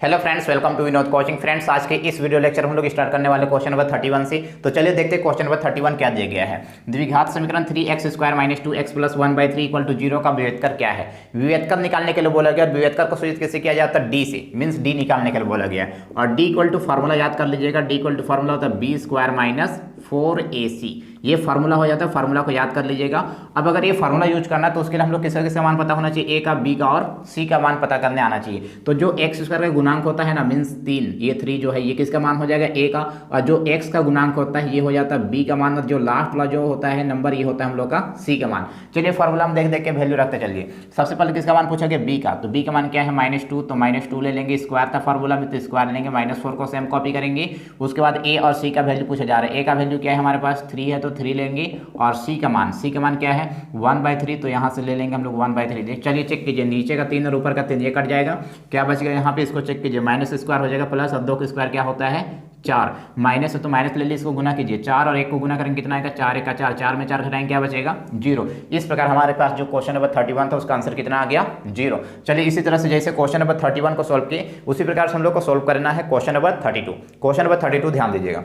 Hello friends, welcome to Vinod coaching. Friends, आज के इस वीडियो लेक्चर में हम लोग स्टार्ट करने वाले क्वेश्चन नंबर 31 से। तो चलिए देखते हैं क्वेश्चन नंबर 31 क्या दिया गया है। द्विघात समीकरण 3x² - 2x + 1/3 = 0 का विभेदकर क्या है। विभेदकर निकालने के लिए बोला गया। विभेदकर को सूचित कैसे किया जाता है? डी से, मीन्स डी निकालने के लिए बोला गया। और डी इक्वल टू फार्मूला याद कर लीजिएगा। डी इक्वल टू फार्मूला होता है b² - 4ac। ये फार्मूला हो जाता है, फार्मूला को याद कर लीजिएगा। अब अगर ये फार्मूला यूज करना है तो उसके लिए हम लोग किसका मान पता होना चाहिए? ए का, बी का और सी का मान पता करने आना चाहिए। तो जो x² का गुणांक होता है ना, मीन्स 3, ये 3 जो है ये किसका मान हो जाएगा? ए का। और जो x का गुणांक होता है ये हो जाता है बी का मान। और जो लास्ट वाला जो होता है नंबर, ये होता है हम लोग का सी का मान। चलिए फार्मूला हम देख देख के वैल्यू रखते चलिए। सबसे पहले किसका मान पूछा गया? बी का। तो बी का मान क्या है? -2। तो -2 ले लेंगे। स्क्वायर था फार्मूला में तो स्क्वायर लेंगे। -4 को सेम कॉपी करेंगे। उसके बाद ए और सी का वैल्यू पूछा जा रहा है। ए का वैल्यू क्या है हमारे पास? 3 है तो 3 लेंगे। और सी का मान क्या है? 1/3। तो यहाँ से ले लेंगे हम लोग 1/3। चलिए चेक कीजिए, नीचे का 3 और ऊपर का 3 ये कट जाएगा। क्या बचेगा यहाँ पे? इसको चेक कीजिए। -² हो जाएगा प्लस, और 2 का स्क्वायर क्या होता है? 4। माइनस है तो माइनस ले लीजिए, इसको गुना कीजिए। 4 और 1 को गुना करेंगे कितना आएगा? 4 1 का 4। 4 में 4 घटाएंगे, क्या बचेगा? 0। इस प्रकार हमारे पास जो क्वेश्चन नंबर 31 था उसका आंसर कितना आ गया? 0। चलिए इसी तरह से जैसे क्वेश्चन नंबर 31 को सॉल्व किए उसी प्रकार से हम लोग को सॉल्व करना है क्वेश्चन नंबर 32। क्वेश्चन नंबर 32 ध्यान दीजिएगा।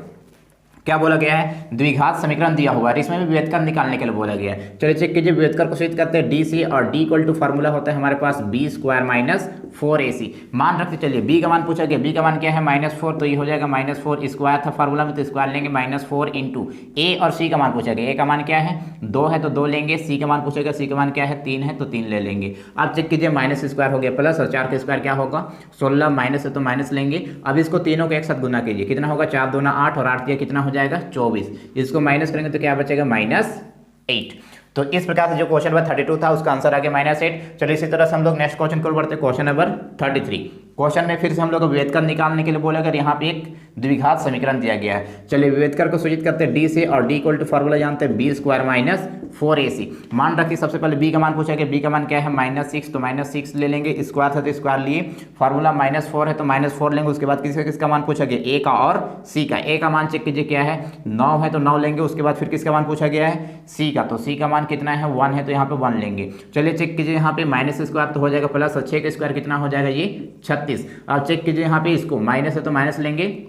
क्या बोला गया है? द्विघात समीकरण दिया हुआ है, इसमें भी विभेदकर निकालने के लिए बोला गया है। चलिए चेक कीजिए। विभेदकर को सूचित करते हैं डी से, और डी इक्वल टू फार्मूला होता है हमारे पास b² - 4ac। मान रखते चलिए। बी का मान पूछा गया। बी का मान क्या है? -4। तो ये हो जाएगा -4। स्क्वायर था फार्मूला में तो स्क्वायर लेंगे। -4 इंटू ए और सी का मान पूछा गया। ए का मान क्या है? 2 है तो 2 लेंगे। सी का मान पूछेगा। सी का मान क्या है? 3 है तो 3 ले लेंगे। अब चेक कीजिए, -² हो गया प्लस, और 4 का स्क्वायर क्या होगा? 16। माइनस है तो माइनस लेंगे। अब इसको तीनों को एक साथ गुना कीजिए। कितना होगा? 4 दूना 8 और 8 कितना हो जाएगा? 24। इसको माइनस करेंगे तो क्या बचेगा? -8। तो इस प्रकार से जो क्वेश्चन नंबर 32 था उसका आंसर आ गया -8। चलिए इसी तरह से हम लोग नेक्स्ट क्वेश्चन को बढ़ते हैं। Question number 33। क्वेश्चन में फिर से हम लोग को विभेदकर निकालने के लिए बोला गया। यहाँ पे एक द्विघात समीकरण दिया गया है। चलिए विभेदकर को सूचित करते हैं डी से, और डी इक्वल टू फार्मूला जानते हैं b² - 4ac। मान रखिए सबसे पहले बी का मान पूछा गया। बी का मान क्या है? -6। तो -6 ले लेंगे। स्क्वायर था तो स्क्वायर लिए। फार्मूला -4 है तो -4 लेंगे। उसके बाद किसका मान पूछा गया? ए का और सी का। ए का मान चेक कीजिए क्या है? 9 है तो 9 लेंगे। उसके बाद फिर किसका मान पूछा गया है? सी का। तो सी का मान कितना है? 1 है तो यहाँ पे 1 लेंगे। चलिए चेक कीजिए, यहाँ पे -² तो हो जाएगा प्लस, और 6 का स्क्वायर कितना हो जाएगा? ये 36। अब चेक कीजिए यहाँ पे, इसको माइनस है तो माइनस लेंगे।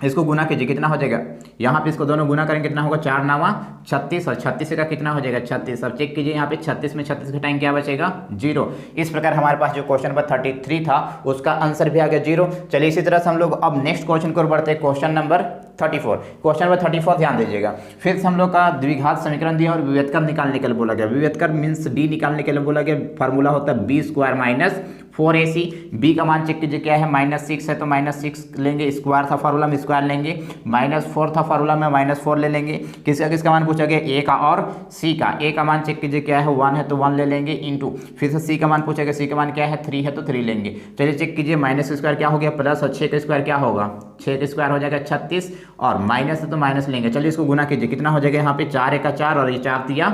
इसको गुना कीजिए, कितना हो जाएगा? यहाँ पे इसको दोनों गुना करेंगे, कितना होगा? 4 9 36, और 36 का कितना हो जाएगा? 36। अब चेक कीजिए यहाँ पे 36 में 36 घटाएंगे, क्या बचेगा? 0। इस प्रकार हमारे पास जो क्वेश्चन नंबर 33 था उसका आंसर भी आ गया 0। चलिए इसी तरह से हम लोग अब नेक्स्ट क्वेश्चन को बढ़ते हैं। Question number 34। क्वेश्चन नंबर 34 ध्यान दीजिएगा। फिर से हम लोग का द्विघात समीकरण दिया और विभेदकर निकालने के लिए बोला गया। विभेदकर मीन्स डी निकालने के लिए बोला गया। फार्मूला होता है b² - 4ac। बी का मान चेक कीजिए क्या है? -6 है तो -6 लेंगे। स्क्वायर था फार्मूला में, स्क्वायर लेंगे। -4 था फार्मूला में, -4 ले लेंगे। किसका मान पूछा गया? ए का और सी का। ए का मान चेक कीजिए क्या है? 1 है तो 1 ले लेंगे, इंटू फिर से सी का मान पूछा गया। सी का मान क्या है? 3 है तो 3 लेंगे। चलिए चेक कीजिए, -² क्या हो गया? प्लस, और 6 का स्क्वायर क्या होगा? 6 का स्क्वायर हो जाएगा 36, और माइनस है तो माइनस लेंगे। चलिए इसको गुना कीजिए, कितना हो जाएगा? यहाँ पे 4 1 का 4, और ये 4 3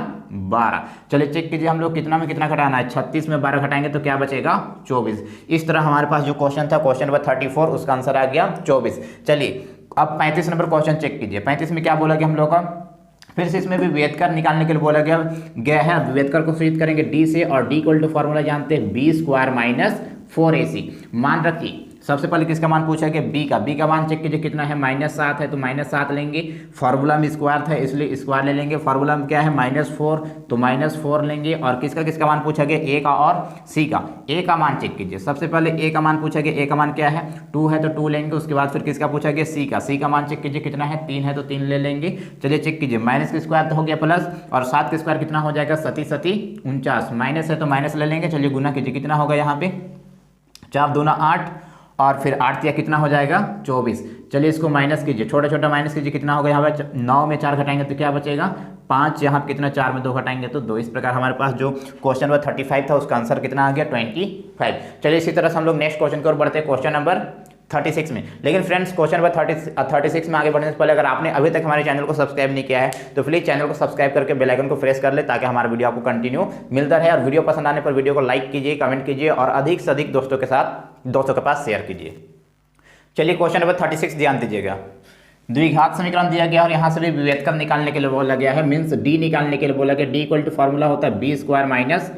12। चलिए चेक कीजिए हम लोग कितना में कितना घटाना है? 36 में 12 घटाएंगे तो क्या बचेगा? 24। इस तरह हमारे पास जो क्वेश्चन था क्वेश्चन नंबर 34 उसका आंसर आ गया 24। चलिए अब 35 नंबर क्वेश्चन चेक कीजिए। 35 में क्या बोला गया हम लोग का? फिर से इसमें भी विभेदकर निकालने के लिए बोला गया है। विभेदकर को सूचित करेंगे डी से, और डी इक्वल टू फार्मूला जानते हैं b² - 4ac। मान रखिए सबसे पहले किसका मान पूछा गया? बी का। बी का मान चेक कीजिए कितना है? -7 है तो -7 लेंगे। फार्मूला में स्क्वायर था इसलिए स्क्वायर ले लेंगे। फार्मूला में क्या है? -4 तो -4 लेंगे। और किसका मान पूछा गया? ए का और सी का। ए का मान चेक कीजिए। सबसे पहले ए का मान पूछा गया। ए का मान क्या है? 2 है तो 2 लेंगे। उसके बाद फिर किसका पूछा गया? सी का। सी का मान चेक कीजिए कितना है? 3 है तो 3 ले लेंगे। चलिए चेक कीजिए, माइनस का स्क्वायर तो हो गया प्लस, और 7 का स्क्वायर कितना हो जाएगा? 7 7 49। माइनस है तो माइनस ले लेंगे। चलिए गुना कीजिए, कितना होगा यहाँ पे? 4 दूना 8, और फिर 8 या कितना हो जाएगा? 24। चलिए इसको माइनस कीजिए, छोटा छोटा माइनस कीजिए, कितना होगा यहाँ पे? 9 में 4 घटाएंगे तो क्या बचेगा? 5। यहाँ पे कितना? 4 में 2 घटाएंगे तो 2। इस प्रकार हमारे पास जो क्वेश्चन नंबर 35 था उसका आंसर कितना आ गया? 25। चलिए इसी तरह से हम लोग नेक्स्ट क्वेश्चन की ओर बढ़ते हैं। क्वेश्चन नंबर 36 में। लेकिन फ्रेंड्स क्वेश्चन नंबर 36 में आगे बढ़ने से पहले अगर आपने अभी तक हमारे चैनल को सब्सक्राइब नहीं किया है तो प्लीज चैनल को सब्सक्राइब करके बेल आइकन को प्रेस कर ले, ताकि हमारा वीडियो आपको कंटिन्यू मिलता रहे। और वीडियो पसंद आने पर वीडियो को लाइक कीजिए, कमेंट कीजिए, और अधिक से अधिक दोस्तों के पास शेयर कीजिए। चलिए क्वेश्चन नंबर 36 ध्यान दीजिएगा। द्विघात समीकरण दिया गया और यहाँ से भी विभेदकर निकालने के लिए बोला गया है, मीन्स डी निकालने के लिए बोला गया। डी इक्वल टू फार्मूला होता है b²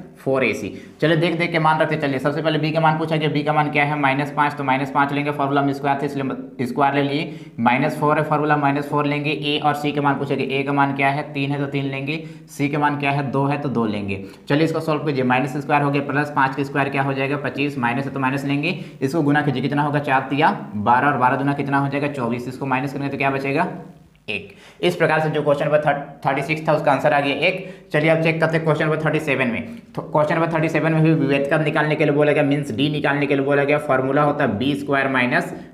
- 4ac। चलिए देख के मान रखते चलिए। सबसे पहले b का मान पूछा गया, b का मान क्या है -5, तो -5 लेंगे, फॉर्मूला में स्क्वायर थे इसलिए स्क्वायर ले लिए। -4 है फॉर्मूला, -4 लेंगे। a और c का मान पूछा गया, a का मान क्या है 3 है तो 3 लेंगे, c का मान क्या है 2 है तो 2 लेंगे। चलिए इसको सॉल्व कीजिए। माइनस स्क्वायर हो गया प्लस 5 का स्क्वायर क्या हो जाएगा 25, माइनस है तो माइनस लेंगे, इसको गुना कीजिए कितना होगा 4 तिया 12 और 12 दुना कितना हो जाएगा 24, इसको माइनस करेंगे तो क्या बचेगा 1। इस प्रकार से जो क्वेश्चन नंबर 36 था उसका आंसर आ गया 1। चलिए अब चेक करते हैं क्वेश्चन नंबर 37 में। क्वेश्चन नंबर 37 में भी विभेदक निकालने के लिए बोला गया, मींस डी निकालने के लिए बोला गया। फॉर्मूला होता है b²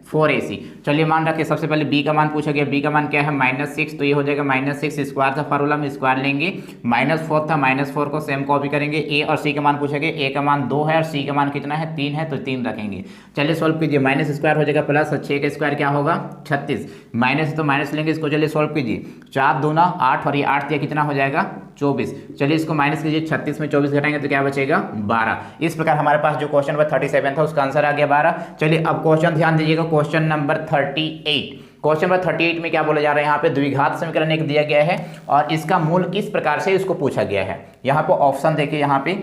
- 4ac। चलिए मान रखिए सबसे पहले b का मान पूछा गया, b का मान क्या है -6, तो ये हो जाएगा -6 स्क्वायर था फॉर्मूला में स्क्वायर लेंगे। -4 था, -4 को सेम कॉपी करेंगे। a और c का मान पूछा गया, a का मान 2 है और c का मान कितना है 3 है तो 3 रखेंगे। चलिए सॉल्व कीजिए। माइनस स्क्वायर हो जाएगा प्लस 6 का स्क्वायर क्या होगा 36, माइनस तो माइनस लेंगे, इसको चलिए सॉल्व कीजिए। 4 दूना 8 और ये 8 दिया कितना हो जाएगा 24। चलिए इसको माइनस कीजिए, 36 में 24 घटाएंगे तो क्या बचेगा 12। इस प्रकार हमारे पास जो क्वेश्चन नंबर 37 था उसका आंसर आ गया 12। चलिए अब क्वेश्चन ध्यान दीजिएगा, क्वेश्चन नंबर 38। क्वेश्चन नंबर 38 में क्या बोला जा रहा है, यहाँ पे द्विघात समीकरण एक दिया गया है और इसका मूल किस प्रकार से इसको पूछा गया है। यहाँ पे ऑप्शन देखिए, यहाँ पे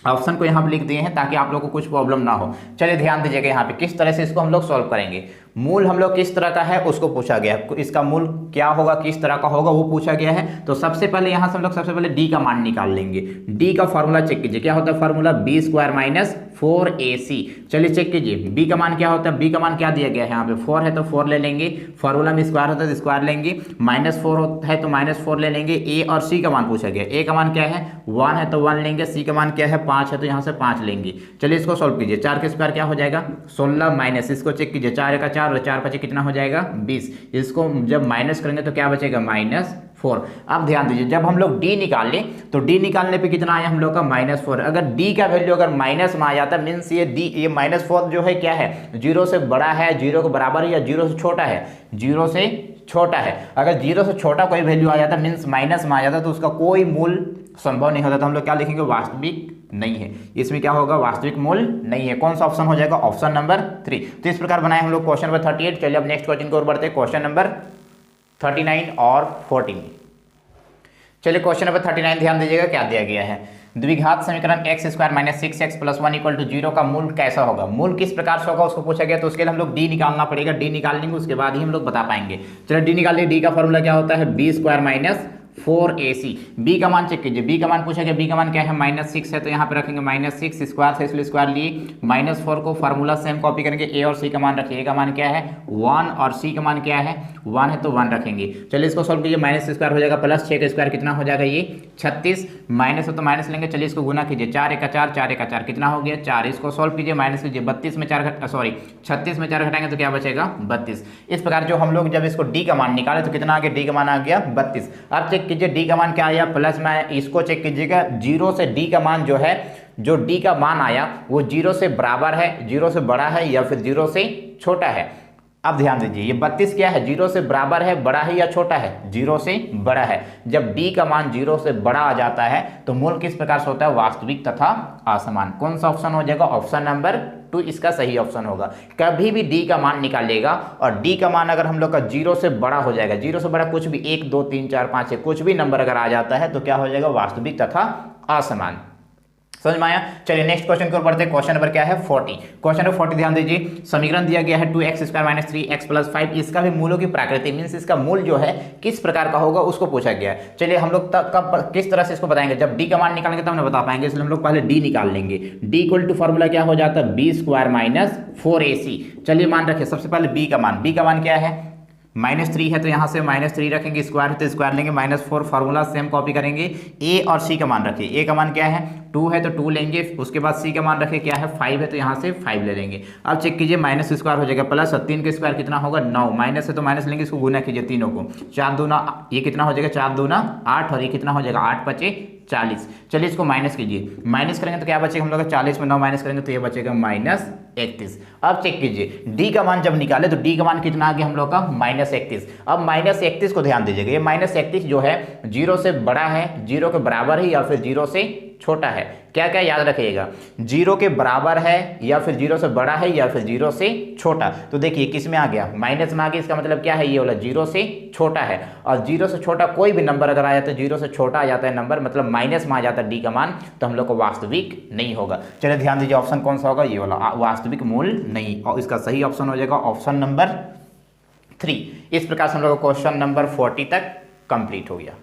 ऑप्शन को यहाँ पे लिख दिए हैं ताकि आप लोगों को कुछ प्रॉब्लम ना हो। चलिए ध्यान दीजिएगा यहाँ पे किस तरह से इसको हम लोग सॉल्व करेंगे। मूल हम लोग किस तरह का है उसको पूछा गया है, इसका मूल क्या होगा किस तरह का होगा वो पूछा गया है। तो सबसे पहले यहाँ से हम लोग सबसे पहले डी का मान निकाल लेंगे। डी का फॉर्मूला चेक कीजिए, क्या होता है फॉर्मूला b² - 4ac। चलिए चेक कीजिए b का मान क्या होता है, b का मान क्या दिया गया है यहाँ पे 4 है तो 4 ले लेंगे, फॉर्मूला में स्क्वायर होता है तो स्क्वायर लेंगे। -4 है तो -4 ले लेंगे। a और c का मान पूछा गया, a का मान क्या है 1 है तो 1 लेंगे, c का मान क्या है 5 है तो यहाँ से 5 लेंगे। चलिए इसको सॉल्व कीजिए। 4 के स्क्वायर क्या हो जाएगा 16, माइनस इसको चेक कीजिए 4 का 4 और 4 5 कितना हो जाएगा 20। इसको जब माइनस करेंगे तो क्या बचेगा -4। अब ध्यान दीजिए जब हम लोग d निकाल लें तो d निकालने पे कितना आया हम लोग का -4। अगर d का वैल्यू अगर माइनस में आ जाता है मीन्स ये d ये -4 जो है क्या है 0 से बड़ा है, 0 के बराबर है या 0 से छोटा है, 0 से छोटा है। अगर 0 से छोटा कोई वैल्यू आ जाता मीन्स माइनस में आ जाता तो उसका कोई मूल संभव नहीं होता, तो हम लोग क्या लिखेंगे वास्तविक नहीं है। इसमें क्या होगा वास्तविक मूल नहीं है। कौन सा ऑप्शन हो जाएगा ऑप्शन नंबर 3। तो इस प्रकार बनाए हम लोग क्वेश्चन नंबर 38। चलिए अब नेक्स्ट क्वेश्चन की ओर बढ़ते हैं, क्वेश्चन नंबर 39 और 40। चलिए क्वेश्चन नंबर 39 ध्यान दीजिएगा क्या दिया गया है। द्विघात समीकरण x² - 6x + 1 = 0 का मूल कैसा होगा, मूल किस प्रकार से होगा उसको पूछा गया। तो उसके लिए हम लोग d निकालना पड़ेगा, d निकाल लेंगे उसके बाद ही हम लोग बता पाएंगे। चलिए d निकाल लिए। d का फॉर्मूला क्या होता है b² - 4ac। b का मान चेक कीजिए, b का मान पूछा गया, b का मान क्या है -6 है तो यहाँ पे रखेंगे -6 स्क्वायर है इसलिए स्क्वायर लिए। -4 को फार्मूला सेम कॉपी करेंगे। a और c का मान रखिए, a का मान क्या है 1 और c का मान क्या है 1 है तो 1 रखेंगे। चलिए इसको सॉल्व कीजिए। माइनस स्क्वायर हो जाएगा प्लस 6 का स्क्वायर कितना हो जाएगा ये 36, माइनस है तो माइनस लेंगे। चलिए इसको गुना कीजिए 4 का 4 4 का 4 कितना हो गया 4। इसको सॉल्व कीजिए, माइनस कीजिए 36 में 4 36 में 4 घटाएंगे तो क्या बचेगा 32। इस प्रकार जो हम लोग जब इसको d का मान निकाले तो कितना आ गया d का मान आ गया 32। अब चेक कीजिए d का मान क्या आया प्लस में, इसको चेक कीजिएगा 0 से d का मान जो है, जो d का मान आया वो 0 से बराबर है, 0 से बड़ा है या फिर 0 से छोटा है। अब ध्यान दीजिए ये 32 क्या है 0 से बराबर है, बड़ा है या छोटा है 0 से बड़ा है। जब d का मान 0 से बड़ा आ जाता है तो मूल किस प्रकार से होता है वास्तविक तथा असमान। कौन सा ऑप्शन हो जाएगा ऑप्शन नंबर 2 इसका सही ऑप्शन होगा। कभी भी d का मान निकालेगा और d का मान अगर हम लोग का 0 से बड़ा हो जाएगा, 0 से बड़ा कुछ भी 1 2 3 4 5 6 कुछ भी नंबर अगर आ जाता है तो क्या हो जाएगा वास्तविक तथा असमान। समझ में आया। चलिए नेक्स्ट क्वेश्चन की ओर बढ़ते हैं। क्वेश्चन नंबर क्या है 40। क्वेश्चन नंबर 40 ध्यान दीजिए। समीकरण दिया गया है 2x² - 3x + 5। इसका भी मूलों की प्रकृति मीन्स इसका मूल जो है किस प्रकार का होगा उसको पूछा गया है। चलिए हम लोग कब किस तरह से इसको बताएंगे, जब d का मान निकालेंगे तब हमने बता पाएंगे, इसलिए हम लोग पहले d निकाल लेंगे। d = फॉर्मूला क्या हो जाता है b² - 4ac। चलिए मान रखिए सबसे पहले b का मान क्या है -3 है तो यहाँ से -3 रखेंगे, स्क्वायर है तो स्क्वायर लेंगे, -4 फार्मूला सेम कॉपी करेंगे। a और c का मान रखिए, a का मान क्या है 2 है तो 2 लेंगे, उसके बाद c का मान रखिए क्या है 5 है तो यहाँ से 5 ले लेंगे। अब चेक कीजिए माइनस स्क्वायर हो जाएगा प्लस 3 के स्क्वायर कितना होगा 9, माइनस है तो माइनस लेंगे, इसको गुना कीजिए तीनों को 4 दूना ये कितना हो जाएगा 4 दूना 8 और ये कितना हो जाएगा 8 × 5 = 40। चलिए इसको माइनस कीजिए, माइनस करेंगे तो क्या बचेगा हम लोग 40 में 9 माइनस करेंगे तो ये बचेगा -31। अब चेक कीजिए d का मान जब निकाले तो d का मान कितना आ गया हम लोग का -31। अब -31 को ध्यान दीजिएगा, ये -31 जो है 0 से बड़ा है, 0 के बराबर है या फिर 0 से छोटा है। क्या क्या याद रखिएगा, 0 के बराबर है या फिर 0 से बड़ा है या फिर 0 से छोटा। तो देखिए किस में आ गया, माइनस में आ गया, इसका मतलब क्या है, ये वाला 0 से छोटा है। और 0 से छोटा कोई भी नंबर अगर आ जाता है, 0 से छोटा आ जाता है नंबर, मतलब माइनस में आ जाता है डी का मान, तो हम लोग को वास्तविक नहीं होगा। चलिए ध्यान दीजिए, ऑप्शन कौन सा होगा, ये वाला वास्तविक मूल नहीं, और इसका सही ऑप्शन हो जाएगा ऑप्शन नंबर 3। इस प्रकार से हम लोग को क्वेश्चन नंबर 40 तक कंप्लीट हो गया।